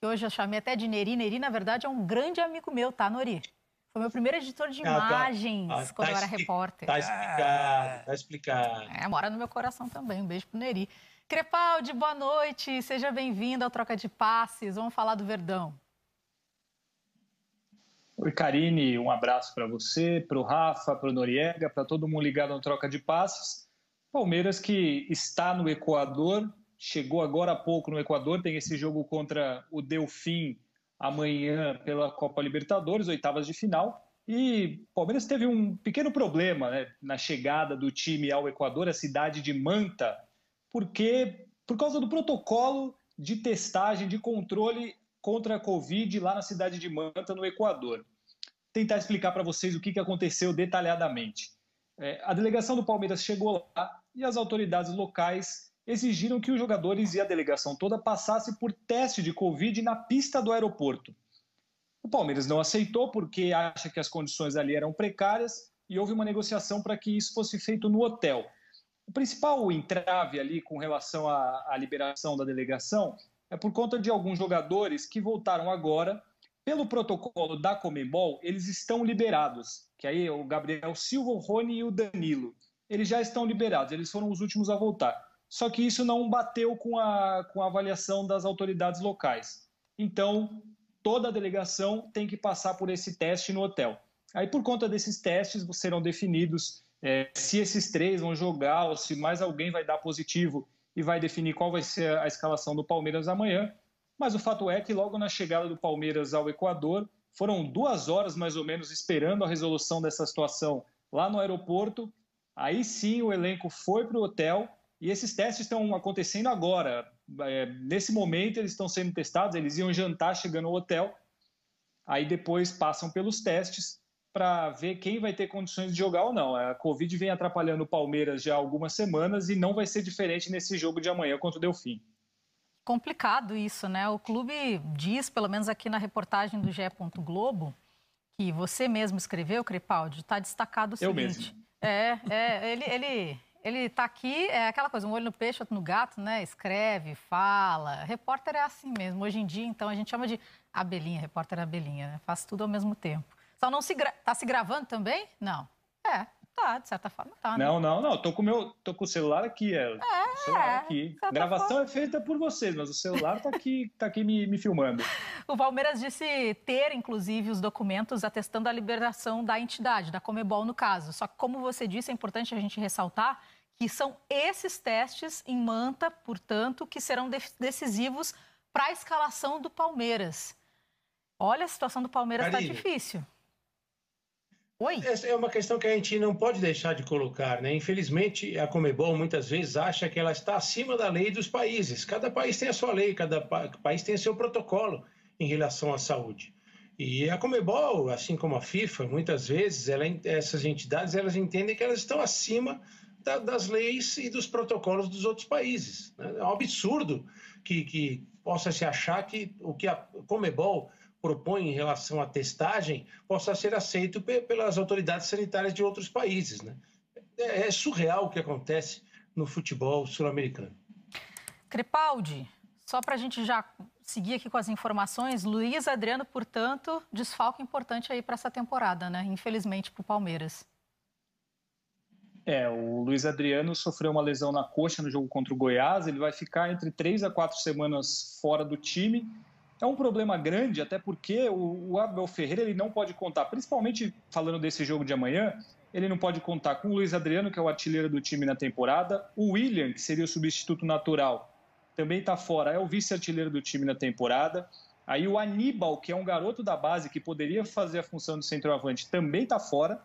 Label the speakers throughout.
Speaker 1: que hoje eu chamei até de Neri. Neri, na verdade, é um grande amigo meu, tá, Nori? Foi meu primeiro editor de imagens quando eu era repórter.
Speaker 2: Tá explicado, tá explicado.
Speaker 1: Mora no meu coração também. Um beijo pro Neri. Crepaldi, boa noite. Seja bem-vindo ao Troca de Passes. Vamos falar do Verdão.
Speaker 3: Oi, Karine. Um abraço para você, para o Rafa, para o Noriega, para todo mundo ligado no Troca de Passes. Palmeiras que está no Equador, chegou agora há pouco no Equador, tem esse jogo contra o Delfim amanhã pela Copa Libertadores, oitavas de final. E o Palmeiras teve um pequeno problema, né, na chegada do time ao Equador, a cidade de Manta, porque por causa do protocolo de testagem, de controle contra a Covid lá na cidade de Manta, no Equador. Tentar explicar para vocês o que aconteceu detalhadamente. A delegação do Palmeiras chegou lá e as autoridades locais exigiram que os jogadores e a delegação toda passassem por teste de Covid na pista do aeroporto. O Palmeiras não aceitou porque acha que as condições ali eram precárias e houve uma negociação para que isso fosse feito no hotel. O principal entrave ali com relação à liberação da delegação é por conta de alguns jogadores que voltaram agora. Pelo protocolo da Conmebol, eles estão liberados, que aí é o Gabriel Silva, o Rony e o Danilo. Eles já estão liberados, eles foram os últimos a voltar. Só que isso não bateu com a avaliação das autoridades locais. Então, toda a delegação tem que passar por esse teste no hotel. Aí, por conta desses testes, serão definidos se esses três vão jogar ou se mais alguém vai dar positivo e vai definir qual vai ser a escalação do Palmeiras amanhã. Mas o fato é que logo na chegada do Palmeiras ao Equador, foram 2 horas mais ou menos esperando a resolução dessa situação lá no aeroporto. Aí sim o elenco foi para o hotel e esses testes estão acontecendo agora. Nesse momento eles estão sendo testados, eles iam jantar chegando ao hotel. Aí depois passam pelos testes para ver quem vai ter condições de jogar ou não. A Covid vem atrapalhando o Palmeiras já há algumas semanas e não vai ser diferente nesse jogo de amanhã contra o Delfim.
Speaker 1: Complicado isso, né? O clube diz, pelo menos aqui na reportagem do GE. Globo, que você mesmo escreveu, Crepaldi, está destacado o seguinte.
Speaker 3: Eu mesmo.
Speaker 1: Ele está aqui, é aquela coisa, um olho no peixe, outro no gato, né? Escreve, fala. Repórter é assim mesmo. Hoje em dia, então, a gente chama de abelhinha, repórter abelhinha, né? Faz tudo ao mesmo tempo. Só não tá se gravando também? Não. Tá, de certa forma tá, né?
Speaker 3: Não. Tô com o celular aqui, o celular aqui. Gravação é feita por vocês, mas o celular tá aqui me filmando.
Speaker 1: O Palmeiras disse ter, inclusive, os documentos atestando a liberação da entidade, da Conmebol no caso. Só que, como você disse, é importante a gente ressaltar que são esses testes em Manta, portanto, que serão decisivos para a escalação do Palmeiras. Olha, a situação do Palmeiras está difícil. Oi?
Speaker 2: Essa é uma questão que a gente não pode deixar de colocar, né? Infelizmente, a Conmebol muitas vezes acha que ela está acima da lei dos países. Cada país tem a sua lei, cada país tem o seu protocolo em relação à saúde. E a Conmebol, assim como a FIFA, muitas vezes, essas entidades elas entendem que elas estão acima das leis e dos protocolos dos outros países. É um absurdo que possa se achar que o que a Conmebol propõe em relação à testagem possa ser aceito pelas autoridades sanitárias de outros países, né? É surreal o que acontece no futebol sul-americano.
Speaker 1: Crepaldi, só para a gente já seguir aqui com as informações, Luiz Adriano, portanto, desfalque importante aí para essa temporada, né? Infelizmente para o Palmeiras.
Speaker 3: O Luiz Adriano sofreu uma lesão na coxa no jogo contra o Goiás, ele vai ficar entre 3 a 4 semanas fora do time. É um problema grande, até porque o Abel Ferreira ele não pode contar, principalmente falando desse jogo de amanhã, ele não pode contar com o Luiz Adriano, que é o artilheiro do time na temporada, o William, que seria o substituto natural, também está fora, é o vice-artilheiro do time na temporada, aí o Aníbal, que é um garoto da base que poderia fazer a função de centroavante, também está fora,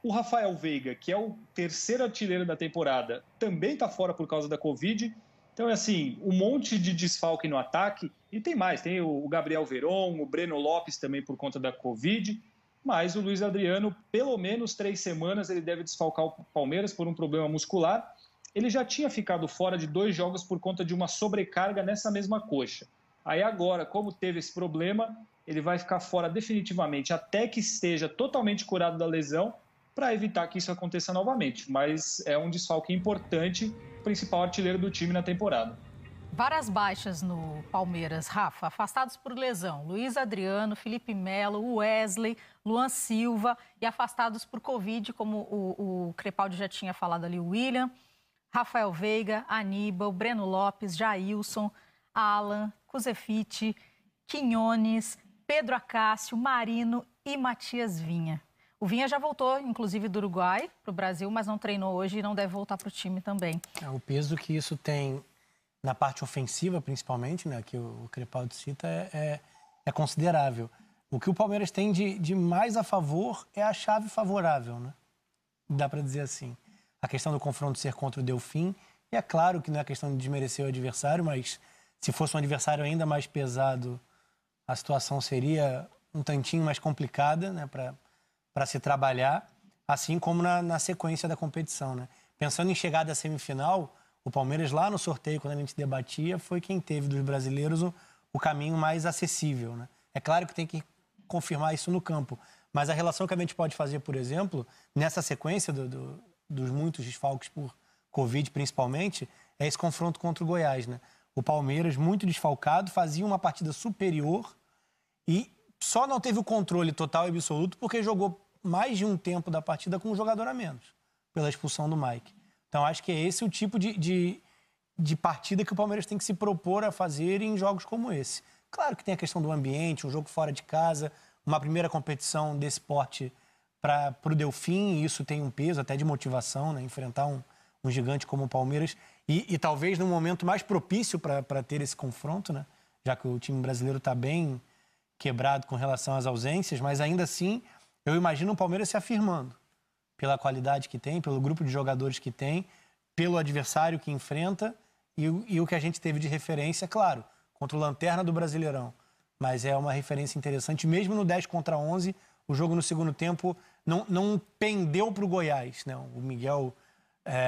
Speaker 3: o Rafael Veiga, que é o terceiro artilheiro da temporada, também está fora por causa da Covid. Então, assim, um monte de desfalque no ataque. E tem mais, tem o Gabriel Veron, o Breno Lopes também por conta da Covid. Mas o Luiz Adriano, pelo menos 3 semanas, ele deve desfalcar o Palmeiras por um problema muscular. Ele já tinha ficado fora de 2 jogos por conta de uma sobrecarga nessa mesma coxa. Aí agora, como teve esse problema, ele vai ficar fora definitivamente até que esteja totalmente curado da lesão, para evitar que isso aconteça novamente. Mas é um desfalque importante, principal artilheiro do time na temporada.
Speaker 1: Várias baixas no Palmeiras, Rafa, afastados por lesão. Luiz Adriano, Felipe Melo, Wesley, Luan Silva e afastados por Covid, como o Crepaldi já tinha falado ali, o William, Rafael Veiga, Aníbal, Breno Lopes, Jailson, Alan, Kuzefite, Quinones, Pedro Acácio, Marino e Matias Vinha. O Vinha já voltou, inclusive, do Uruguai para o Brasil, mas não treinou hoje e não deve voltar para o time também.
Speaker 4: O peso que isso tem na parte ofensiva, principalmente, né, que o Crepaldi cita, é considerável. O que o Palmeiras tem de mais a favor é a chave favorável, né? Dá para dizer assim. A questão do confronto ser contra o Delfim, e é claro que não é questão de desmerecer o adversário, mas se fosse um adversário ainda mais pesado, a situação seria um tantinho mais complicada, né, para se trabalhar, assim como na sequência da competição, né? Pensando em chegada à semifinal, o Palmeiras lá no sorteio, quando a gente debatia, foi quem teve dos brasileiros o caminho mais acessível, né? É claro que tem que confirmar isso no campo, mas a relação que a gente pode fazer, por exemplo, nessa sequência dos muitos desfalques por Covid, principalmente, é esse confronto contra o Goiás, né? O Palmeiras, muito desfalcado, fazia uma partida superior e só não teve o controle total e absoluto porque jogou mais de um tempo da partida com um jogador a menos, pela expulsão do Mike. Então, acho que é esse o tipo de partida que o Palmeiras tem que se propor a fazer em jogos como esse. Claro que tem a questão do ambiente, um jogo fora de casa, uma primeira competição desse porte para o Delfim, e isso tem um peso até de motivação, né? Enfrentar um gigante como o Palmeiras e talvez num momento mais propício para ter esse confronto, né? Já que o time brasileiro está bem quebrado com relação às ausências, mas ainda assim eu imagino o Palmeiras se afirmando pela qualidade que tem, pelo grupo de jogadores que tem, pelo adversário que enfrenta e o que a gente teve de referência, claro, contra o Lanterna do Brasileirão. Mas é uma referência interessante, mesmo no 10 contra 11, o jogo no segundo tempo não pendeu para o Goiás, né? O Miguel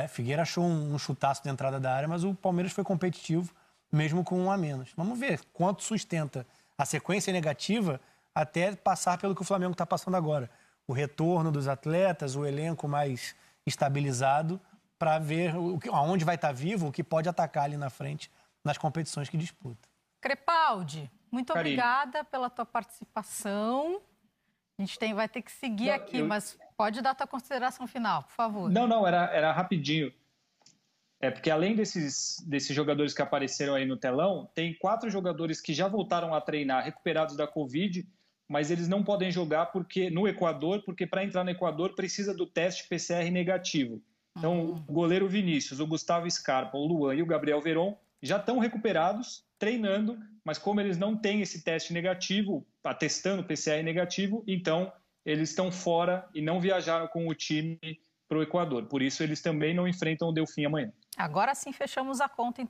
Speaker 4: Figueira achou um chutaço de entrada da área, mas o Palmeiras foi competitivo, mesmo com um a menos. Vamos ver quanto sustenta a sequência negativa até passar pelo que o Flamengo está passando agora. O retorno dos atletas, o elenco mais estabilizado, para ver aonde vai estar vivo, o que pode atacar ali na frente nas competições que disputa.
Speaker 1: Crepaldi, muito obrigada pela tua participação. A gente vai ter que seguir aqui, mas pode dar a tua consideração final, por favor.
Speaker 3: Não, era rapidinho. Porque além desses jogadores que apareceram aí no telão, tem 4 jogadores que já voltaram a treinar, recuperados da Covid, mas eles não podem jogar no Equador, porque para entrar no Equador precisa do teste PCR negativo. Então, o goleiro Vinícius, o Gustavo Scarpa, o Luan e o Gabriel Veron já estão recuperados, treinando, mas como eles não têm esse teste negativo, atestando PCR negativo, então eles estão fora e não viajaram com o time para o Equador. Por isso, eles também não enfrentam o Delfim amanhã.
Speaker 1: Agora sim fechamos a conta, então.